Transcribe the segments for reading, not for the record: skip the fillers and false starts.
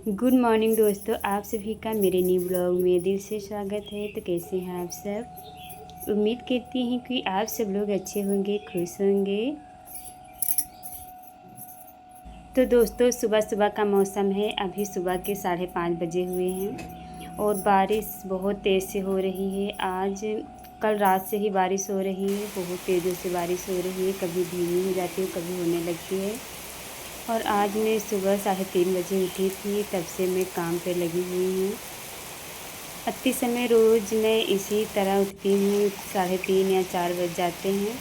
Good morning दोस्तों, आप सभी का मेरे न्यू ब्लॉग में दिल से स्वागत है। तो कैसे हैं आप सब? उम्मीद करती हैं कि आप सब लोग अच्छे होंगे, खुश होंगे। तो दोस्तों, सुबह सुबह का मौसम है। अभी सुबह के 5:30 बजे हुए हैं और बारिश बहुत तेज़ से हो रही है। आज कल रात से ही बारिश हो रही है, बहुत तेज़ी से बारिश हो रही है। कभी धीमी हो जाती है, कभी होने लगती है। और आज मैं सुबह 3:30 बजे उठी थी, तब से मैं काम पे लगी हुई हूँ। अति समय रोज़ मैं इसी तरह उठती हूँ, 3:30 या 4 बज जाते हैं।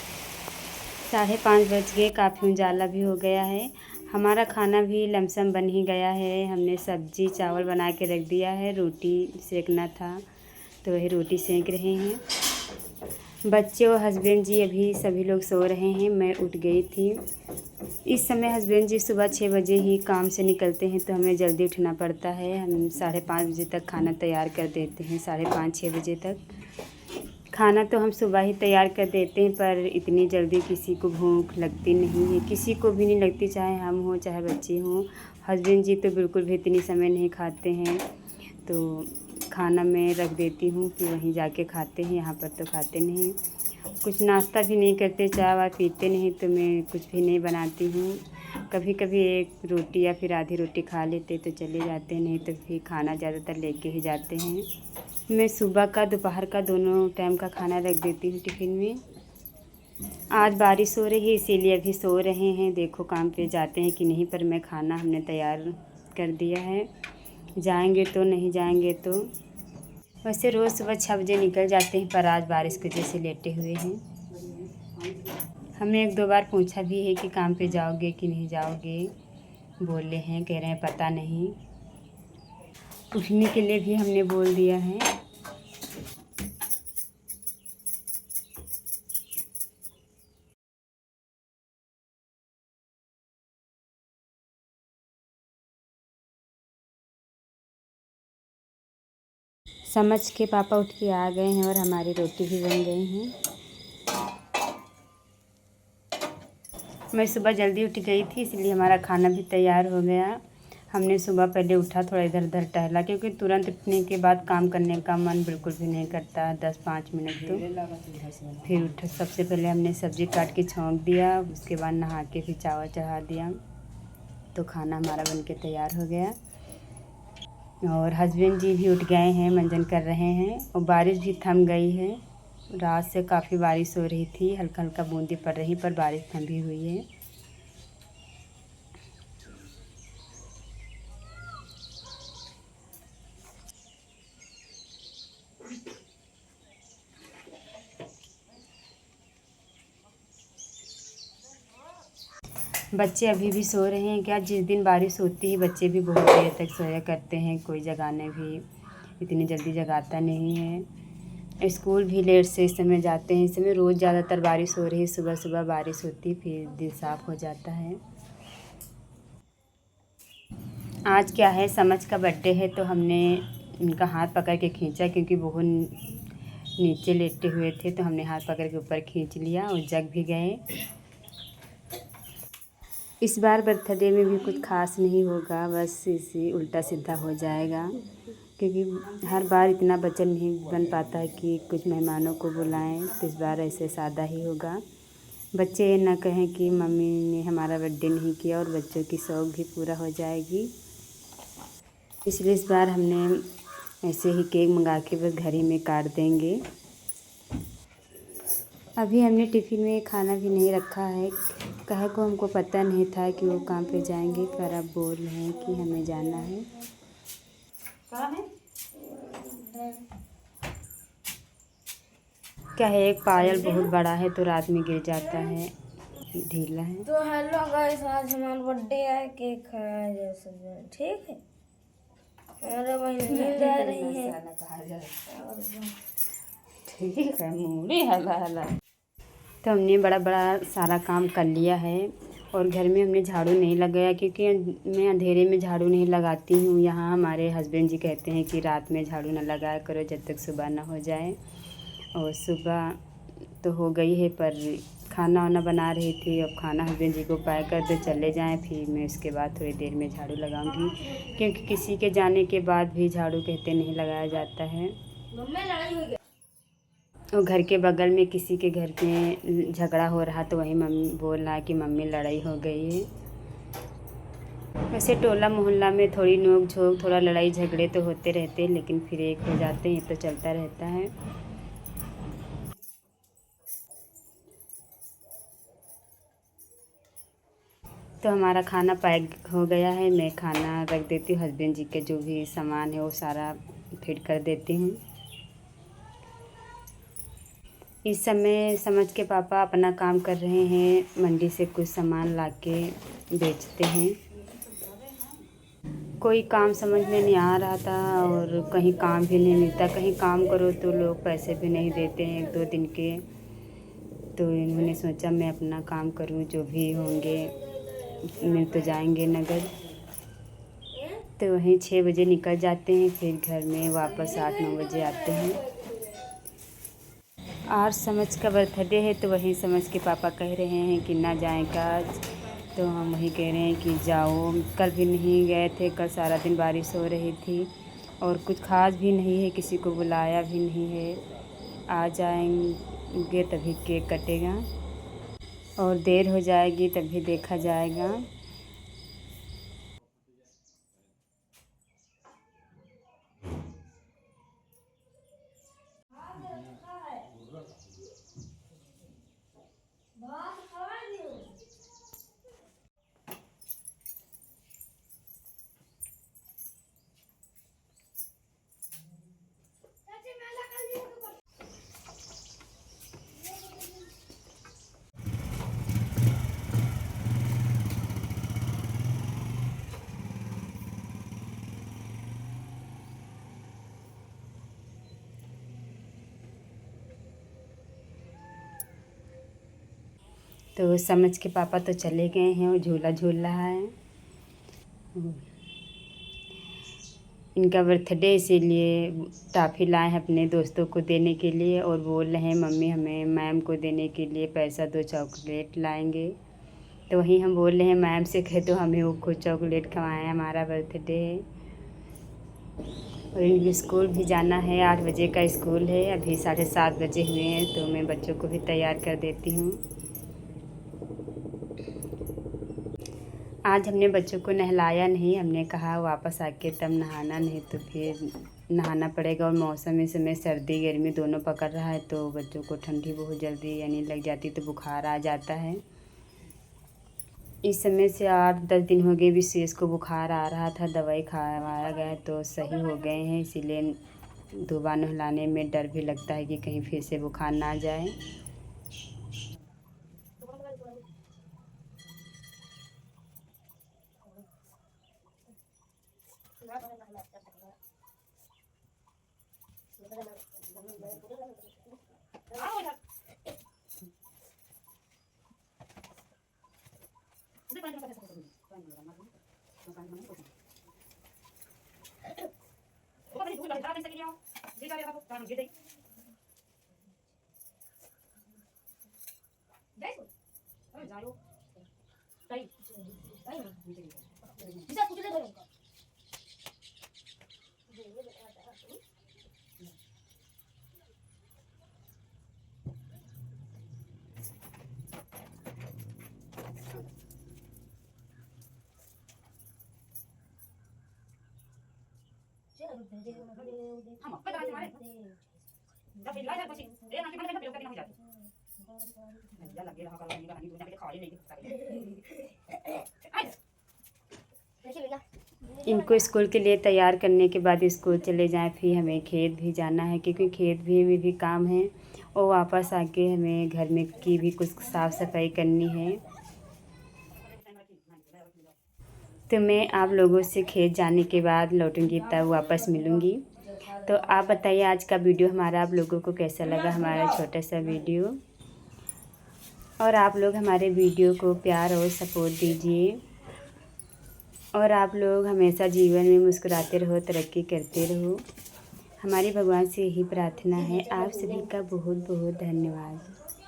5:30 बज गए, काफ़ी उजाला भी हो गया है। हमारा खाना भी लमसम बन ही गया है। हमने सब्ज़ी चावल बना के रख दिया है, रोटी सेकना था तो वही रोटी सेक रहे हैं। बच्चे और हस्बैंड जी अभी सभी लोग सो रहे हैं। मैं उठ गई थी। इस समय हस्बैंड जी सुबह 6 बजे ही काम से निकलते हैं, तो हमें जल्दी उठना पड़ता है। हम 5:30 बजे तक खाना तैयार कर देते हैं। 5:30-6 बजे तक खाना तो हम सुबह ही तैयार कर देते हैं, पर इतनी जल्दी किसी को भूख लगती नहीं है। किसी को भी नहीं लगती, चाहे हम हों चाहे बच्चे हों। हस्बैंड जी तो बिल्कुल भी इतनी समय नहीं खाते हैं, तो खाना मैं रख देती हूँ, फिर वहीं जाके खाते हैं। यहाँ पर तो खाते नहीं। कुछ नाश्ता भी नहीं करते, चाय वाय पीते नहीं, तो मैं कुछ भी नहीं बनाती हूँ। कभी कभी एक रोटी या फिर आधी रोटी खा लेते तो चले जाते हैं, नहीं तो फिर खाना ज़्यादातर लेके ही जाते हैं। मैं सुबह का दोपहर का दोनों टाइम का खाना रख देती हूँ टिफ़िन में। आज बारिश हो रही है, इसीलिए अभी सो रहे हैं। देखो काम पे जाते हैं कि नहीं, पर मैं खाना हमने तैयार कर दिया है। जाएंगे तो नहीं जाएंगे तो। वैसे रोज़ सुबह 6 बजे निकल जाते हैं, पर आज बारिश की वजह से लेटे हुए हैं। हमने 1-2 बार पूछा भी है कि काम पे जाओगे कि नहीं जाओगे। बोले हैं, कह रहे हैं पता नहीं। उठने के लिए भी हमने बोल दिया है। समझ के पापा उठ के आ गए हैं और हमारी रोटी भी बन गई हैं। मैं सुबह जल्दी उठ गई थी, इसलिए हमारा खाना भी तैयार हो गया। हमने सुबह पहले उठा, थोड़ा इधर उधर टहला, क्योंकि तुरंत उठने के बाद काम करने का मन बिल्कुल भी नहीं करता। 10-5 मिनट तो फिर उठ, सबसे पहले हमने सब्ज़ी काट के छौंक दिया, उसके बाद नहा के फिर चावल चढ़ा दिया, तो खाना हमारा बन के तैयार हो गया। और हस्बैंड जी भी उठ गए हैं, मंजन कर रहे हैं। और बारिश भी थम गई है। रात से काफ़ी बारिश हो रही थी, हल्का हल्का बूंदी पड़ रही, पर बारिश थमी हुई है। बच्चे अभी भी सो रहे हैं क्या? जिस दिन बारिश होती है बच्चे भी बहुत देर तक सोया करते हैं। कोई जगाने भी इतनी जल्दी जगाता नहीं है। स्कूल भी लेट से इस समय जाते हैं। इस समय रोज़ ज़्यादातर बारिश हो रही है, सुबह सुबह बारिश होती है, फिर दिन साफ़ हो जाता है। आज क्या है, समझ का बर्थडे है, तो हमने इनका हाथ पकड़ के खींचा, क्योंकि वो नीचे लेटे हुए थे, तो हमने हाथ पकड़ के ऊपर खींच लिया और जग भी गए। इस बार बर्थडे में भी कुछ खास नहीं होगा, बस इसी उल्टा सीधा हो जाएगा, क्योंकि हर बार इतना वचन नहीं बन पाता है कि कुछ मेहमानों को बुलाएं, तो इस बार ऐसे सादा ही होगा। बच्चे ये ना कहें कि मम्मी ने हमारा बर्थडे नहीं किया, और बच्चों की शौक भी पूरा हो जाएगी। इसलिए इस बार हमने ऐसे ही केक मंगा के बस घर ही में काट देंगे। अभी हमने टिफ़िन में खाना भी नहीं रखा है, कहे को हमको पता नहीं था कि वो काम पे जाएंगे, पर अब बोल रहे हैं कि हमें जाना है। क्या है, एक पायल बहुत बड़ा है, तो रात में गिर जाता है, ढीला है। तो हेलो गाइस, आज हमारा बर्थडे है, केक खाया जा सकता है, ठीक है। मेरे बहन नींद आ रही है। ठीक है, मूड़ी हला हला। तो हमने बड़ा बड़ा सारा काम कर लिया है, और घर में हमने झाड़ू नहीं लगाया, क्योंकि मैं अंधेरे में झाड़ू नहीं लगाती हूँ। यहाँ हमारे हस्बैंड जी कहते हैं कि रात में झाड़ू ना लगाया करो जब तक सुबह ना हो जाए। और सुबह तो हो गई है, पर खाना वाना बना रही थी। अब खाना हस्बैंड जी को पैक कर दे चले जाएं, फिर मैं उसके बाद थोड़ी देर में झाड़ू लगाऊंगी, क्योंकि किसी के जाने के बाद भी झाड़ू कहते नहीं लगाया जाता है। और घर के बगल में किसी के घर में झगड़ा हो रहा तो वही मम्मी बोल रहा है कि मम्मी लड़ाई हो गई है। वैसे टोला मोहल्ला में थोड़ी नोक झोंक थोड़ा लड़ाई झगड़े तो होते रहते हैं, लेकिन फिर एक हो जाते हैं, तो चलता रहता है। तो हमारा खाना पैक हो गया है। मैं खाना रख देती हूँ, हस्बैंड जी के जो भी सामान है वो सारा फिट कर देती हूँ। इस समय समझ के पापा अपना काम कर रहे हैं, मंडी से कुछ सामान लाके बेचते हैं। कोई काम समझ में नहीं आ रहा था और कहीं काम भी नहीं मिलता। कहीं काम करो तो लोग पैसे भी नहीं देते हैं 1-2 दिन के। तो इन्होंने सोचा मैं अपना काम करूं, जो भी होंगे मिल तो जाएंगे नगद। तो वहीं 6 बजे निकल जाते हैं, फिर घर में वापस 8-9 बजे आते हैं। आज समझ का बर्थडे है, तो वहीं समझ के पापा कह रहे हैं कि ना जाएगा आज। तो हम वही कह रहे हैं कि जाओ। कल भी नहीं गए थे, कल सारा दिन बारिश हो रही थी और कुछ खास भी नहीं है, किसी को बुलाया भी नहीं है। आ जाएंगे तभी केक कटेगा और देर हो जाएगी तभी देखा जाएगा। तो समझ के पापा तो चले गए हैं और झूला झूल रहा है। इनका बर्थडे इसीलिए टॉफ़ी लाए हैं अपने दोस्तों को देने के लिए और बोल रहे हैं मम्मी हमें मैम को देने के लिए पैसा 2 चॉकलेट लाएंगे। तो वहीं हम बोल रहे हैं मैम से कहे तो हमें वो खुद चॉकलेट खवाएं, हमारा बर्थडे है। और इनके स्कूल भी जाना है, 8 बजे का स्कूल है, अभी 7:30 बजे हुए हैं। तो मैं बच्चों को भी तैयार कर देती हूँ। आज हमने बच्चों को नहलाया नहीं, हमने कहा वापस आके तब नहाना, नहीं तो फिर नहाना पड़ेगा। और मौसम इस समय सर्दी गर्मी दोनों पकड़ रहा है, तो बच्चों को ठंडी बहुत जल्दी यानी लग जाती, तो बुखार आ जाता है। इस समय से 8-10 दिन हो गए विशेष को बुखार आ रहा था, दवाई खाया गया तो सही हो गए हैं। इसीलिए 2 बार नहलाने में डर भी लगता है कि कहीं फिर से बुखार ना आ जाए। इनको स्कूल के लिए तैयार करने के बाद स्कूल चले जाएं, फिर हमें खेत भी जाना है, क्योंकि खेत में भी काम है और वापस आके हमें घर में की भी कुछ साफ़ सफाई करनी है। तो मैं आप लोगों से खेत जाने के बाद लौटूंगी, तब वापस मिलूंगी। तो आप बताइए आज का वीडियो हमारा आप लोगों को कैसा लगा, हमारा छोटा सा वीडियो। और आप लोग हमारे वीडियो को प्यार और सपोर्ट दीजिए और आप लोग हमेशा जीवन में मुस्कुराते रहो, तरक्की करते रहो। हमारी भगवान से यही प्रार्थना है। आप सभी का बहुत बहुत धन्यवाद।